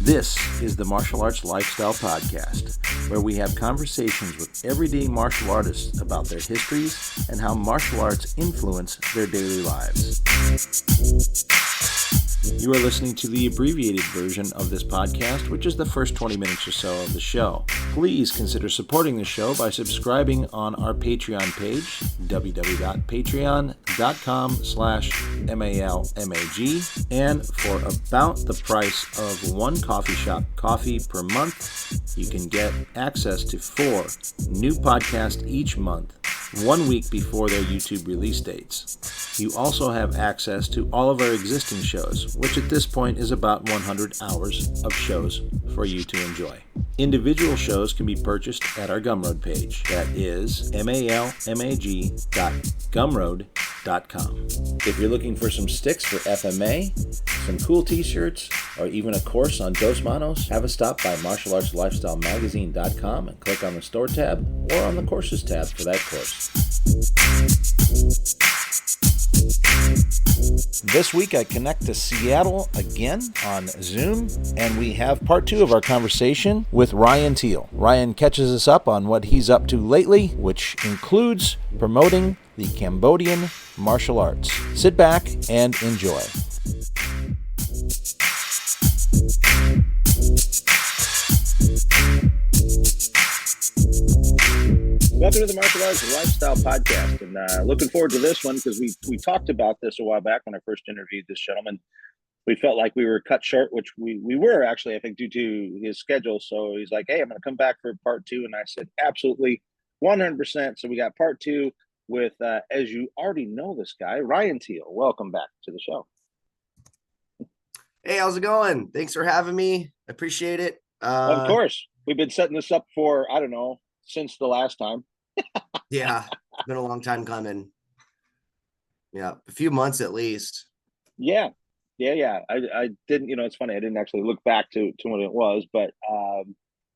This is the Martial Arts Lifestyle Podcast, where we have conversations with everyday martial artists about their histories and how martial arts influence their daily lives. You are listening to the abbreviated version of this podcast, which is the first 20 minutes or so of the show. Please consider supporting the show by subscribing on our Patreon page, www.patreon.com/MALMAG, and for about the price of one coffee shop coffee per month, you can get access to 4 new podcasts each month, 1 week before their YouTube release dates. You also have access to all of our existing shows, which at this point is about 100 hours of shows for you to enjoy. Individual shows can be purchased at our Gumroad page. That is malmag.gumroad.com. If you're looking for some sticks for FMA, some cool t-shirts, or even a course on Dos Manos, have a stop by martialartslifestylemagazine.com and click on the store tab or on the courses tab for that course. This week I connect to Seattle again on Zoom, and we have part 2 of our conversation with Ryan Teal. Ryan catches us up on what he's up to lately, which includes promoting the Cambodian martial arts. Sit back and enjoy. Welcome to the Martial Arts Lifestyle Podcast, and looking forward to this one because we talked about this a while back when I first interviewed this gentleman. We felt like we were cut short, which we were actually, I think, due to his schedule. So he's like, "Hey, I'm going to come back for part 2," and I said, "Absolutely, 100%." So we got part 2 with, as you already know, this guy, Ryan Teal. Welcome back to the show. Hey, how's it going? Thanks for having me. I appreciate it. Of course, we've been setting this up for, I don't know, since the last time. Yeah, it's been a long time coming. Yeah, a few months at least. Yeah. I didn't, it's funny. I didn't actually look back to when it was, but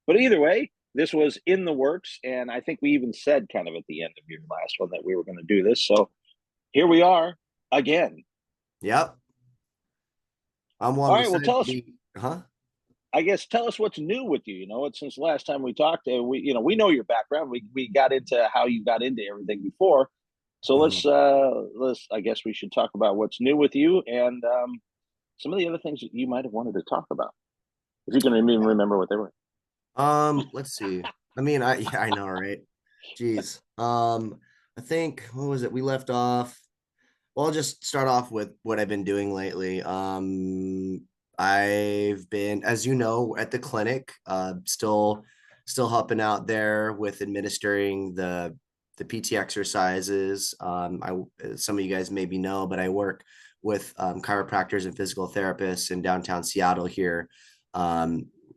either way, this was in the works. And I think we even said kind of at the end of your last one that we were going to do this. So here we are again. Yep. I'm one. All right. Well, tell us, I guess, tell us what's new with you. Since the last time we talked, we know your background. We got into how you got into everything before. So let's, I guess we should talk about what's new with you and some of the other things that you might have wanted to talk about. If you can even remember what they were. Let's see. I mean, I know, right? Jeez. I think, what was it? We left off. Well, I'll just start off with what I've been doing lately. I've been, as you know, at the clinic, still helping out there with administering the PT exercises. Some of you guys maybe know, but I work with chiropractors and physical therapists in downtown Seattle here,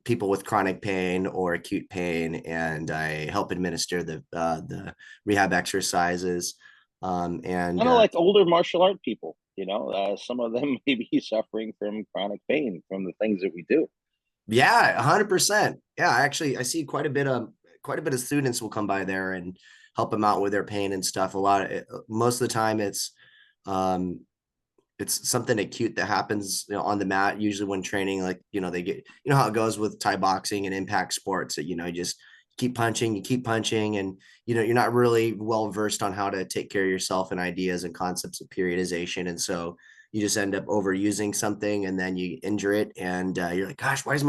people with chronic pain or acute pain, and I help administer the rehab exercises. And kind of like older martial art people, some of them may be suffering from chronic pain from the things that we do. Yeah, 100%. Yeah, actually, I see quite a bit of students will come by there and help them out with their pain and stuff. Most of the time, it's something acute that happens on the mat. Usually, when training, like they get how it goes with Thai boxing and impact sports. That you just keep punching, and you're not really well versed on how to take care of yourself and ideas and concepts of periodization, and so you just end up overusing something and then you injure it, and you're like, gosh, why is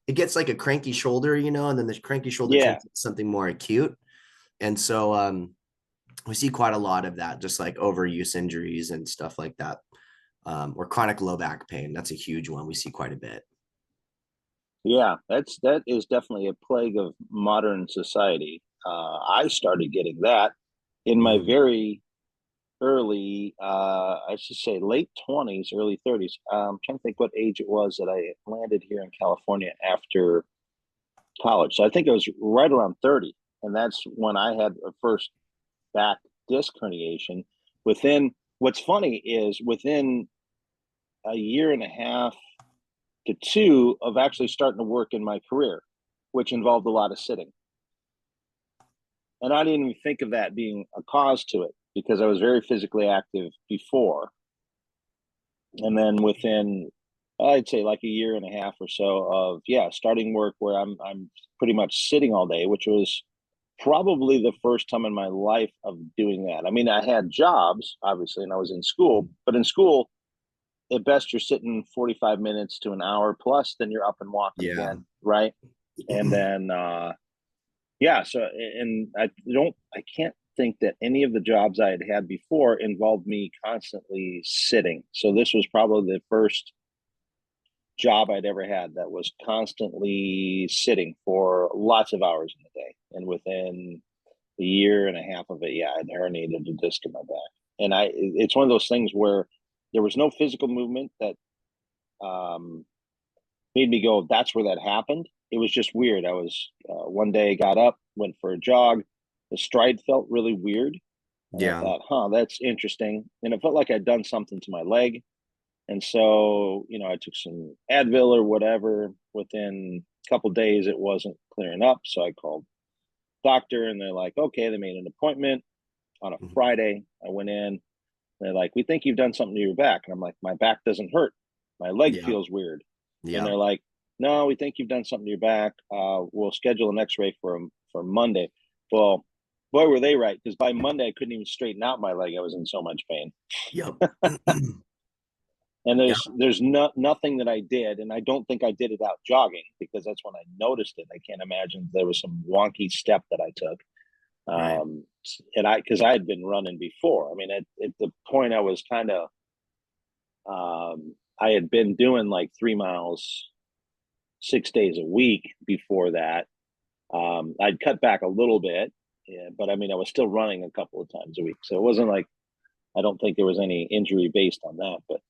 it gets like a cranky shoulder, and then the cranky shoulder turns into something more acute. And so we see quite a lot of that, just like overuse injuries and stuff like that, or chronic low back pain. That's a huge one we see quite a bit. Yeah, that is definitely a plague of modern society. I started getting that in my very early, I should say late 20s, early 30s. I'm trying to think what age it was that I landed here in California after college. So I think it was right around 30. And that's when I had a first back disc herniation. What's funny is within a year and a half to 2 of actually starting to work in my career, which involved a lot of sitting. And I didn't even think of that being a cause to it because I was very physically active before. And then within, I'd say like a year and a half or so of, yeah, starting work where I'm pretty much sitting all day, which was probably the first time in my life of doing that. I mean, I had jobs, obviously, and I was in school, but in school, at best, you're sitting 45 minutes to an hour plus, then you're up and walking Yeah. again, right? And then, yeah, so, and I can't think that any of the jobs I had had before involved me constantly sitting. So this was probably the first job I'd ever had that was constantly sitting for lots of hours in the day. And within a year and a half of it, yeah, I'd herniated a disc in my back. And it's one of those things where there was no physical movement that um, made me go, that's where that happened. It was just weird. I was one day got up, went for a jog. The stride felt really weird. And I Yeah. thought, that's interesting. And it felt like I'd done something to my leg. And so, I took some Advil or whatever. Within a couple of days, it wasn't clearing up. So I called doctor and they're like, okay, they made an appointment on a Mhm. Friday. I went in. They're like, we think you've done something to your back. And I'm like, my back doesn't hurt. My leg Yeah. feels weird. And Yeah. they're like, no, we think you've done something to your back. We'll schedule an x-ray for Monday. Well, boy, were they right. Because by Monday, I couldn't even straighten out my leg. I was in so much pain. Yep. And Yeah. there's nothing that I did, and I don't think I did it out jogging because that's when I noticed it. I can't imagine there was some wonky step that I took. Right. And because I had been running before. I mean, at the point I was kind of, I had been doing like 3 miles 6 days a week before that. I'd cut back a little bit, yeah, but I mean, I was still running a couple of times a week. So it wasn't like, I don't think there was any injury based on that. But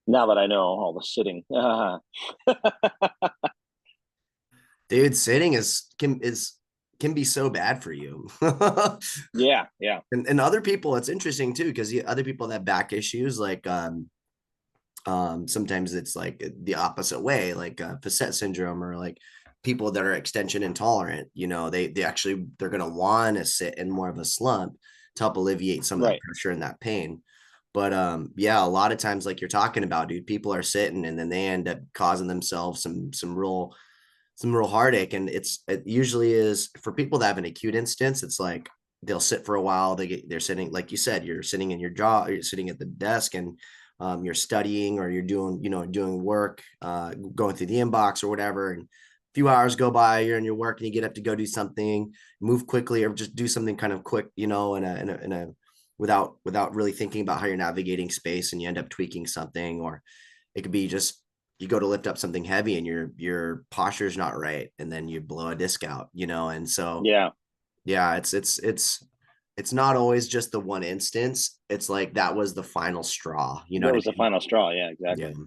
now that I know all the sitting, Dude, sitting can be so bad for you. yeah, yeah, And other people, it's interesting too, because other people that have back issues, like sometimes it's like the opposite way, like facet syndrome, or like people that are extension intolerant, they actually they're gonna want to sit in more of a slump to help alleviate some of that right, pressure and that pain. But yeah, a lot of times, like you're talking about, dude, people are sitting and then they end up causing themselves some real heartache. And it usually is for people that have an acute instance. It's like they'll sit for a while. They're sitting, like you said, you're sitting in your jaw, you're sitting at the desk, and you're studying, or you're doing work, going through the inbox or whatever. And a few hours go by, you're in your work, and you get up to go do something, move quickly, or just do something kind of quick, in a without really thinking about how you're navigating space, and you end up tweaking something. Or it could be just you go to lift up something heavy and your posture is not right, and then you blow a disc out. And so yeah. yeah, it's not always just the one instance. It's like that was the final straw. You know That what I was the mean? final straw. Yeah, Yeah. exactly.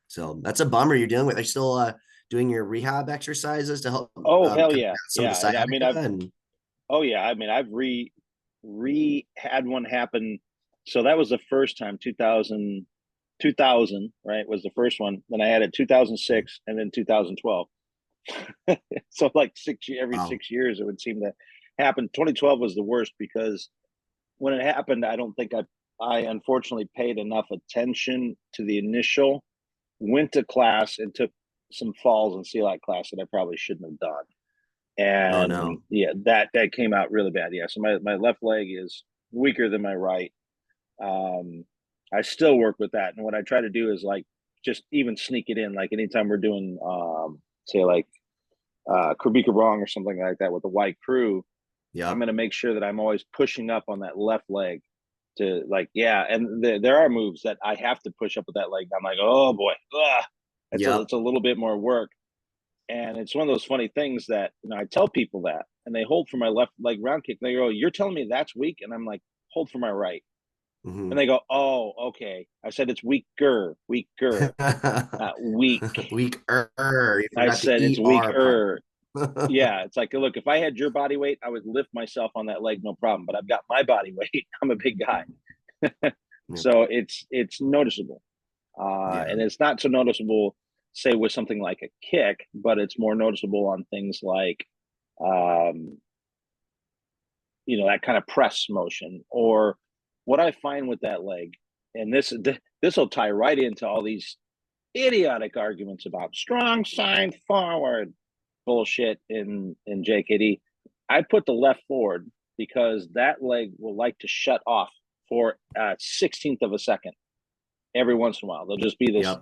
So that's a bummer you're dealing with. Are you still doing your rehab exercises to help Oh, hell combat yeah, some of the yeah. And I mean, sciatica? And oh yeah, I mean, I've re had one happen. So that was the first time, 2000, right? Was the first one. Then I had it 2006 and then 2012. So like every wow. 6 years, it would seem to happen. 2012 was the worst because when it happened, I don't think I unfortunately paid enough attention to the initial, went to class and took some falls in CLAT class that I probably shouldn't have done. Oh And no. yeah, that came out really bad. Yeah, so my left leg is weaker than my right. Um, I still work with that, and what I try to do is like just even sneak it in. Like anytime we're doing, say like Kubika Wrong or something like that with the white crew, I'm Yep. going to make sure that I'm always pushing up on that left leg to like, yeah. And there are moves that I have to push up with that leg. I'm like, oh boy, Yep. it's a little bit more work. And it's one of those funny things that, I tell people that and they hold for my left leg round kick. They go, you're telling me that's weak? And I'm like, hold for my right. And Hmm. they go, oh, okay. I said, it's weaker, not weak. Weaker. You I forgot the said, it's ER part. weaker. Yeah. It's like, look, if I had your body weight, I would lift myself on that leg, no problem. But I've got my body weight. I'm a big guy. Yep. So it's noticeable. Yeah. And it's not so noticeable, say, with something like a kick, but it's more noticeable on things like, um, that kind of press motion. Or what I find with that leg, and this will tie right into all these idiotic arguments about strong side forward bullshit in JKD. I put the left forward because that leg will like to shut off for a 16th of a second every once in a while. There'll just be this,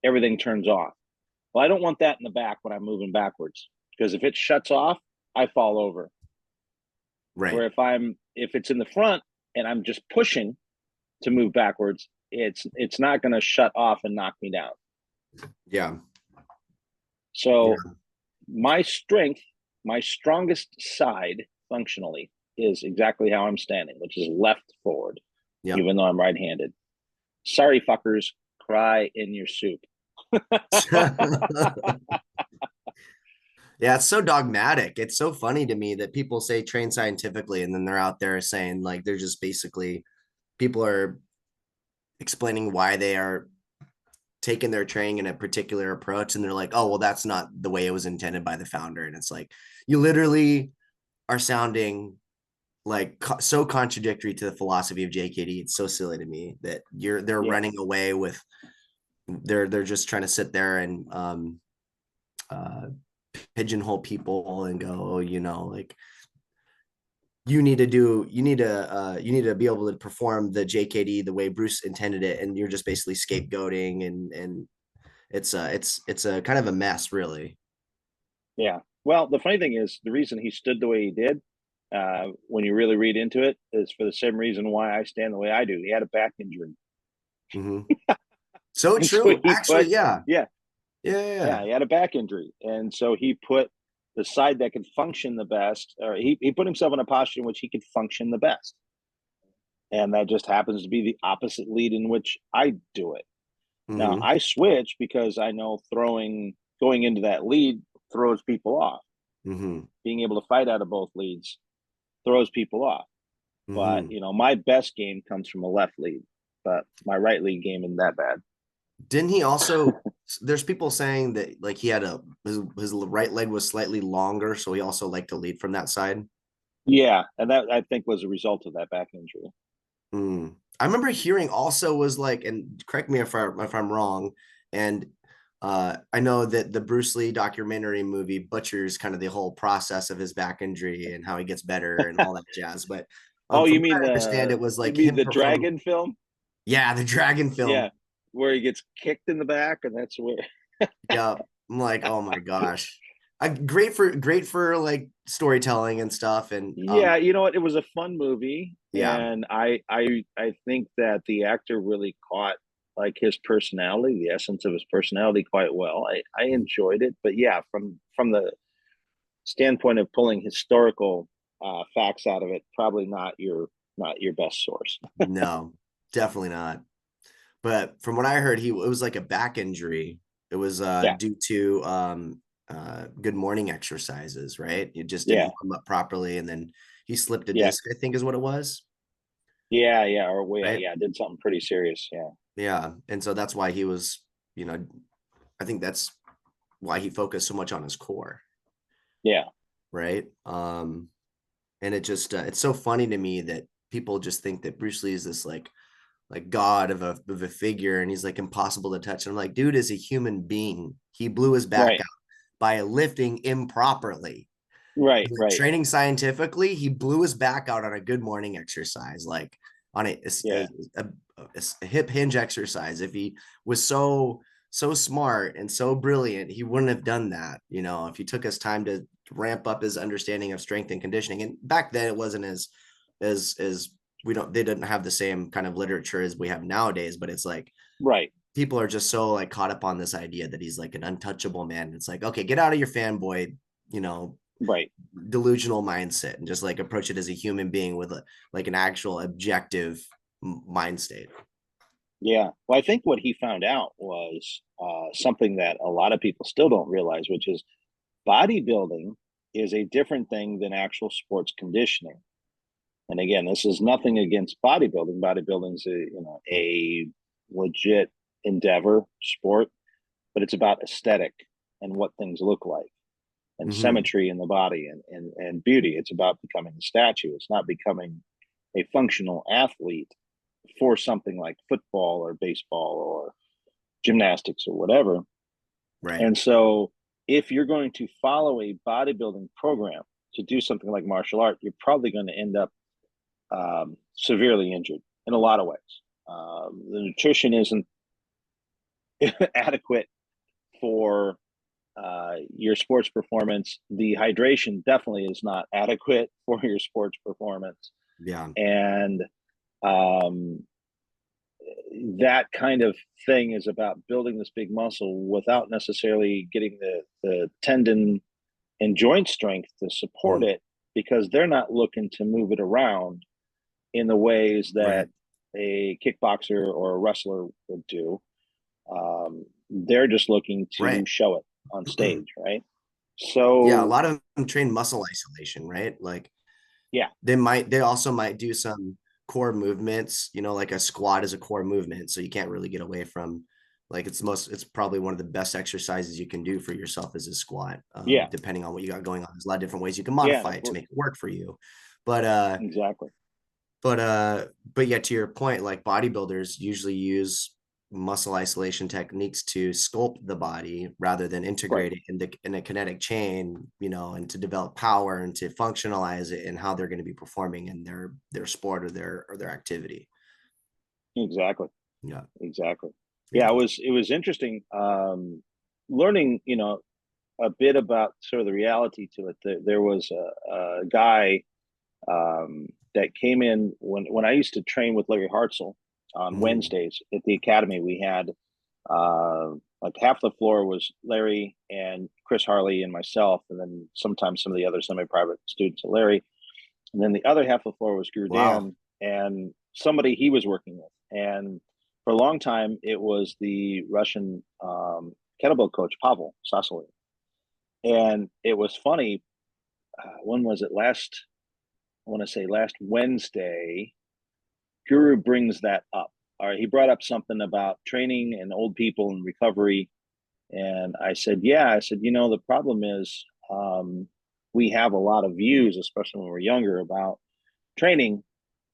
everything turns off. Well, I don't want that in the back when I'm moving backwards, because if it shuts off, I fall over. Right. Where if it's in the front and I'm just pushing to move backwards, it's not going to shut off and knock me down. Yeah. So my strongest side functionally is exactly how I'm standing, which is left forward, even though I'm right-handed. Sorry, fuckers, cry in your soup. Yeah, it's so dogmatic. It's so funny to me that people say train scientifically, and then they're out there saying like they're just basically, people are explaining why they are taking their training in a particular approach, and they're like, oh, well, that's not the way it was intended by the founder. And it's like, you literally are sounding like so contradictory to the philosophy of JKD. It's so silly to me that they're running away with, they're just trying to sit there and pigeonhole people and go, oh, you know, like you need to be able to perform the JKD the way Bruce intended it, and you're just basically scapegoating, and it's a kind of a mess, really. Yeah. Well, the funny thing is, the reason he stood the way he did, when you really read into it, is for the same reason why I stand the way I do. He had a back injury. Mm-hmm. So true. So actually, yeah. He He had a back injury, and so he put the side that could function the best, or he put himself in a posture in which he could function the best, and that just happens to be the opposite lead in which I do it. Mm-hmm. Now I switch because I know going into that lead throws people off. Mm-hmm. Being able to fight out of both leads throws people off. Mm-hmm. But you know, my best game comes from a left lead, but my right lead game isn't that bad. Didn't he also? There's people saying that like he had his right leg was slightly longer, so he also liked to lead from that side. Yeah, and that I think was a result of that back injury. I remember hearing also was like, and correct me if I'm wrong, and I know that the Bruce Lee documentary movie butchers kind of the whole process of his back injury and how he gets better and all that jazz. But you mean I understand it was like the dragon film? Yeah, the dragon film. Yeah, where he gets kicked in the back, and that's where. Yeah, I'm like, oh my gosh, great for like storytelling and stuff. And yeah, you know what? It was a fun movie. Yeah, and I think that the actor really caught like his personality, the essence of his personality, quite well. I enjoyed it, but yeah, from the standpoint of pulling historical facts out of it, probably not your best source. No, definitely not. But from what I heard, it was like a back injury. It was due to good morning exercises, right? It just didn't warm up properly, and then he slipped a disc, I think is what it was. Yeah, or right? did something pretty serious. Yeah, and so that's why he was, you know, I think that's why he focused so much on his core. Yeah. Right. And it just it's so funny to me that people just think that Bruce Lee is this like god of a figure, and he's like impossible to touch. And I'm like, dude is a human being. He blew his back out by lifting improperly. Right. Training scientifically, he blew his back out on a good morning exercise, like on a hip hinge exercise. If he was so smart and so brilliant, he wouldn't have done that. You know, if he took his time to ramp up his understanding of strength and conditioning. And back then it wasn't as they didn't have the same kind of literature as we have nowadays, but it's like, people are just so like caught up on this idea that he's like an untouchable man. It's like, okay, get out of your fanboy, you know, delusional mindset and just like approach it as a human being with like an actual objective mind state. Yeah. Well, I think what he found out was something that a lot of people still don't realize, which is bodybuilding is a different thing than actual sports conditioning. And again, this is nothing against bodybuilding. Bodybuilding is a legit endeavor, sport, but it's about aesthetic and what things look like and symmetry in the body and beauty. It's about becoming a statue. It's not becoming a functional athlete for something like football or baseball or gymnastics or whatever. Right. And so if you're going to follow a bodybuilding program to do something like martial art, you're probably going to end up severely injured in a lot of ways. The nutrition isn't adequate for your sports performance. The hydration definitely is not adequate for your sports performance. Yeah. And that kind of thing is about building this big muscle without necessarily getting the tendon and joint strength to support it, because they're not looking to move it around in the ways that a kickboxer or a wrestler would do. They're just looking to show it on stage, right? So yeah, a lot of them train muscle isolation, right? Like, yeah, they also might do some core movements, like a squat is a core movement. So you can't really get away from, like, it's probably one of the best exercises you can do for yourself is a squat. yeah, Depending on what you got going on. There's a lot of different ways you can modify it to make it work for you. But exactly. but yeah, to your point, like bodybuilders usually use muscle isolation techniques to sculpt the body rather than integrate it in a kinetic chain, and to develop power and to functionalize it and how they're going to be performing in their sport or their activity. Exactly. Yeah. Exactly. Yeah, it was interesting learning, a bit about sort of the reality to it. There was a guy that came in when I used to train with Larry Hartzell on Wednesdays at the academy. We had like half the floor was Larry and Chris Harley and myself, and then sometimes some of the other semi-private students of Larry. And then the other half of the floor was Guru Dan and somebody he was working with. And for a long time, it was the Russian kettlebell coach, Pavel Sasoli. And it was funny. When was it? I want to say last Wednesday, Guru brings that up. All right, he brought up something about training and old people and recovery. And I said, yeah, the problem is we have a lot of views, especially when we're younger, about training.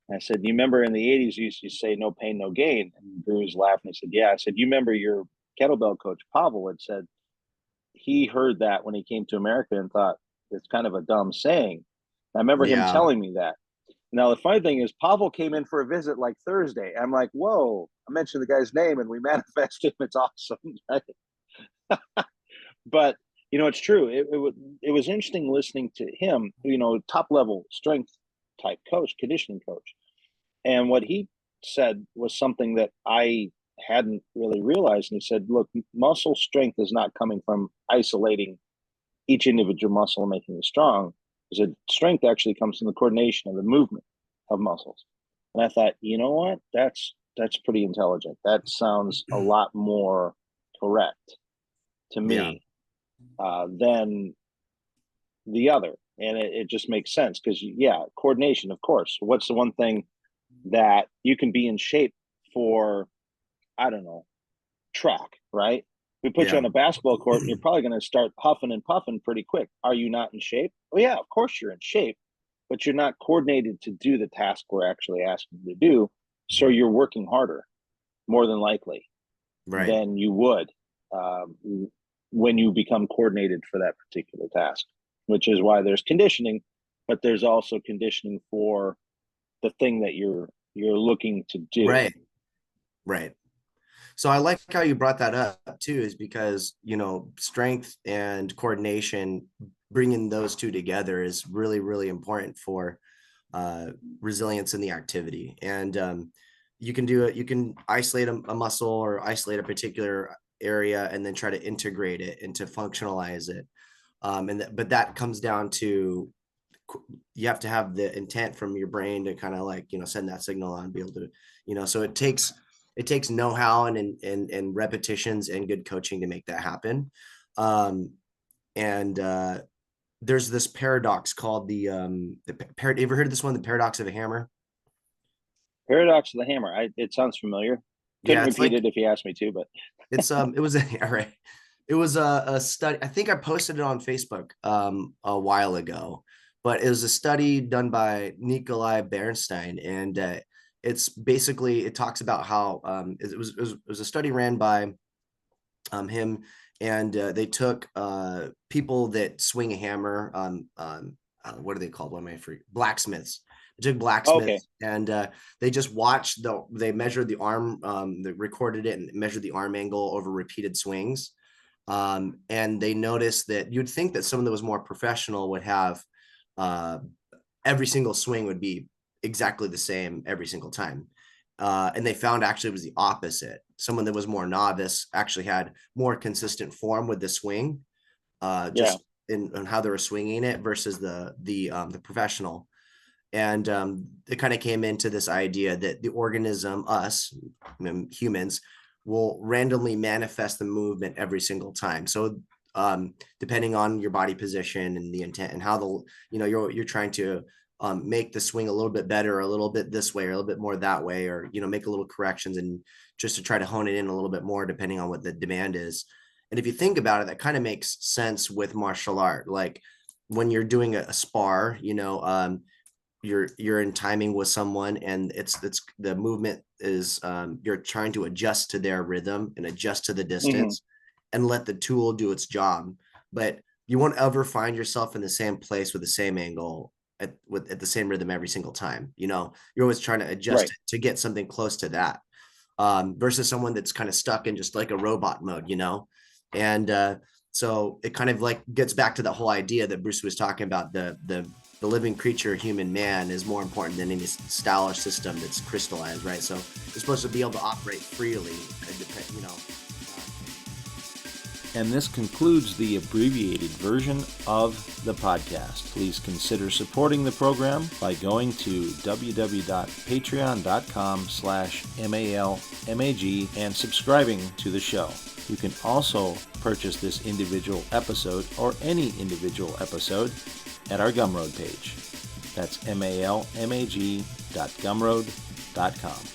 And I said, you remember in the 80s, you used to say no pain, no gain. And Guru's laughing. He said, yeah. I said, you remember your kettlebell coach, Pavel, had said he heard that when he came to America and thought it's kind of a dumb saying. I remember him telling me that. Now, the funny thing is, Pavel came in for a visit like Thursday. I'm like, whoa, I mentioned the guy's name and we manifested him. It's awesome. Right? But, it's true. It was interesting listening to him, top level strength type coach, conditioning coach. And what he said was something that I hadn't really realized. And he said, look, muscle strength is not coming from isolating each individual muscle and making it strong. He said, strength actually comes from the coordination of the movement of muscles. And I thought, you know what? That's pretty intelligent. That sounds a lot more correct to me than the other. And it just makes sense because, coordination, of course. What's the one thing that you can be in shape for, I don't know, track, right? We put you on a basketball court and you're probably going to start huffing and puffing pretty quick. Are you not in shape? Oh, yeah, of course you're in shape, but you're not coordinated to do the task we're actually asking you to do. So you're working harder, more than likely, than you would when you become coordinated for that particular task, which is why there's conditioning, but there's also conditioning for the thing that you're looking to do. Right. So I like how you brought that up too, is because, strength and coordination, bringing those two together is really, really important for resilience in the activity. And you can do it. You can isolate a muscle or isolate a particular area and then try to integrate it and to functionalize it. But that comes down to, you have to have the intent from your brain to kind of like, send that signal on, be able to, so it takes know-how and repetitions and good coaching to make that happen. There's this paradox called you ever heard of this one, the paradox of the hammer? Paradox of the hammer. It sounds familiar. Couldn't repeat it if you asked me to, but it was all right. It was a study. I think I posted it on Facebook a while ago, but it was a study done by Nikolai Bernstein, and it's basically, it talks about how it was a study ran by him, and they took people that swing a hammer. What are they called? What am I free? Blacksmiths. They took Okay. blacksmiths, and they just watched they measured the arm, they recorded it and measured the arm angle over repeated swings. And they noticed that you'd think that someone that was more professional would have uh, every single swing would be exactly the same every single time. And they found actually it was the opposite. Someone that was more novice actually had more consistent form with the swing, Yeah. just in how they were swinging it versus the professional. And it kind of came into this idea that the organism, us humans, will randomly manifest the movement every single time. So depending on your body position and the intent and how you're trying to make the swing a little bit better, a little bit this way, or a little bit more that way, or make a little corrections, and just to try to hone it in a little bit more depending on what the demand is. And if you think about it, that kind of makes sense with martial art. Like when you're doing a spar, you're in timing with someone, and it's the movement is you're trying to adjust to their rhythm and adjust to the Hmm. distance and let the tool do its job. But you won't ever find yourself in the same place with the same angle at the same rhythm every single time. You're always trying to adjust Right. it to get something close to that, versus someone that's kind of stuck in just like a robot mode. And so it kind of like gets back to the whole idea that Bruce was talking about, the living creature, human man, is more important than any style or system that's crystallized, right? So you're supposed to be able to operate freely, And this concludes the abbreviated version of the podcast. Please consider supporting the program by going to www.patreon.com/MALMAG and subscribing to the show. You can also purchase this individual episode or any individual episode at our Gumroad page. That's malmag.gumroad.com.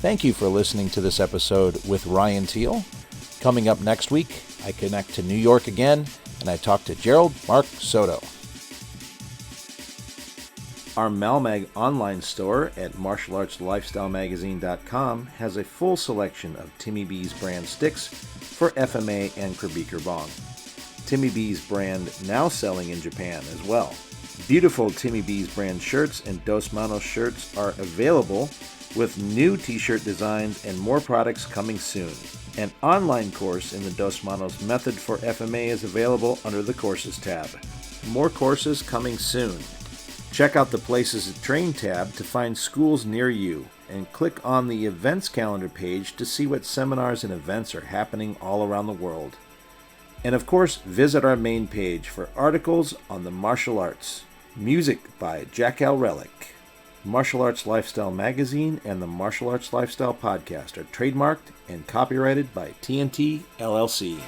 Thank you for listening to this episode with Ryan Teal. Coming up next week, I connect to New York again, and I talk to Gerald Mark Soto. Our Malmag online store at martialartslifestylemagazine.com has a full selection of Timmy B's brand sticks for FMA and Krabiker Bong. Timmy B's brand now selling in Japan as well. Beautiful Timmy B's brand shirts and Dos Manos shirts are available, with new t-shirt designs and more products coming soon. An online course in the Dos Manos method for FMA is available under the Courses tab. More courses coming soon. Check out the Places to Train tab to find schools near you, and click on the events calendar page to see what seminars and events are happening all around the world. And of course, visit our main page for articles on the martial arts. Music by Jack Al Relic. Martial Arts Lifestyle Magazine and the Martial Arts Lifestyle Podcast are trademarked and copyrighted by TNT LLC.